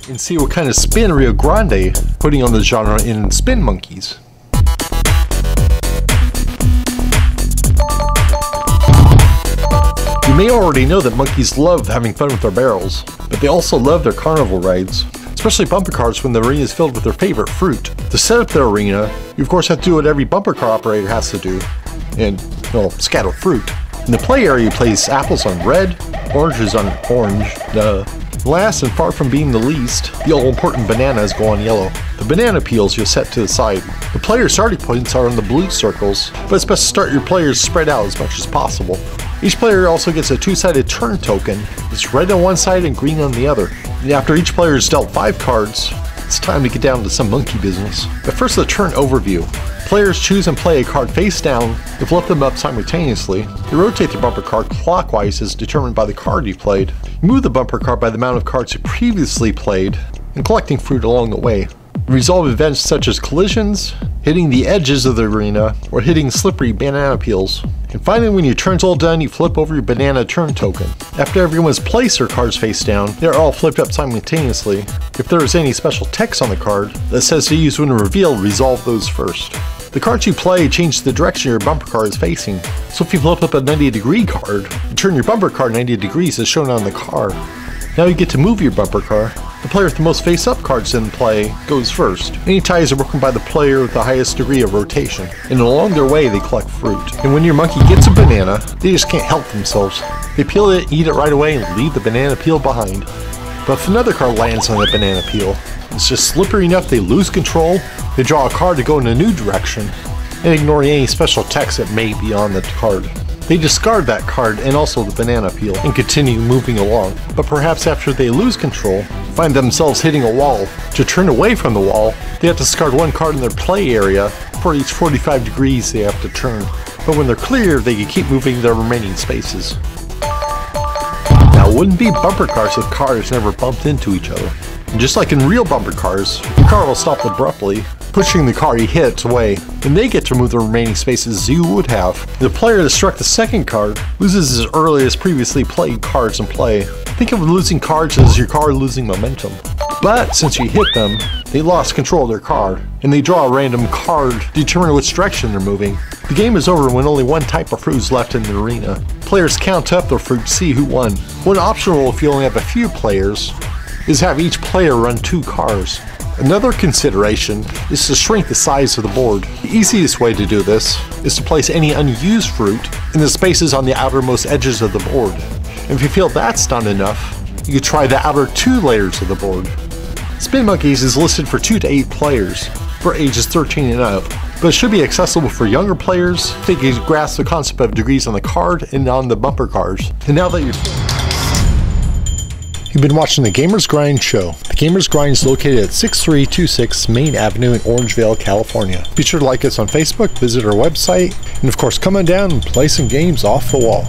and see what kind of spin Rio Grande putting on the genre in Spin Monkeys. You may already know that monkeys love having fun with their barrels, but they also love their carnival rides, especially bumper cars when the arena is filled with their favorite fruit. To set up their arena, you of course have to do what every bumper car operator has to do, and, well, scatter fruit. In the play area you place apples on red, oranges on orange, last and far from being the least, the all-important bananas go on yellow. The banana peels you'll set to the side. The player's starting points are on the blue circles, but it's best to start your players spread out as much as possible. Each player also gets a two-sided turn token. It's red on one side and green on the other. And after each player has dealt 5 cards, it's time to get down to some monkey business. But first, the turn overview. Players choose and play a card face down and flip them up simultaneously. They rotate the bumper card clockwise as determined by the card you've played. You move the bumper card by the amount of cards you previously played and collecting fruit along the way. Resolve events such as collisions, hitting the edges of the arena, or hitting slippery banana peels. And finally, when your turn's all done, you flip over your banana turn token. After everyone's placed their cards face down, they're all flipped up simultaneously. If there is any special text on the card that says to use when revealed, resolve those first. The cards you play change the direction your bumper card is facing. So if you flip up a 90-degree card, you turn your bumper card 90 degrees as shown on the card. Now you get to move your bumper car. The player with the most face-up cards in play goes first. Any ties are broken by the player with the highest degree of rotation, and along their way they collect fruit. And when your monkey gets a banana, they just can't help themselves. They peel it, eat it right away, and leave the banana peel behind. But if another card lands on the banana peel, it's just slippery enough they lose control, they draw a card to go in a new direction, and ignoring any special text that may be on the card. They discard that card and also the banana peel and continue moving along, but perhaps after they lose control, find themselves hitting a wall. To turn away from the wall, they have to discard one card in their play area for each 45 degrees they have to turn. But when they're clear, they can keep moving their remaining spaces. Now, it wouldn't be bumper cars if cars never bumped into each other. And just like in real bumper cars, your car will stop abruptly, pushing the car you hit away, and they get to move the remaining spaces as you would have. The player that struck the second card loses his earliest previously played cards in play. Think of losing cards as your car losing momentum. But since you hit them, they lost control of their card, and they draw a random card to determine which direction they're moving. The game is over when only one type of fruit is left in the arena. Players count up their fruit to see who won. One optional rule if you only have a few players is have each player run 2 cars. Another consideration is to shrink the size of the board. The easiest way to do this is to place any unused fruit in the spaces on the outermost edges of the board. And if you feel that's not enough, you could try the outer 2 layers of the board. Spin Monkeys is listed for 2 to 8 players for ages 13 and up, but it should be accessible for younger players if they can grasp the concept of degrees on the card and on the bumper cards. And now that You've been watching The Gamer's Grind Show. The Gamer's Grind is located at 6326 Main Avenue in Orangevale, California. Be sure to like us on Facebook, visit our website, and of course come on down and play some games off the wall.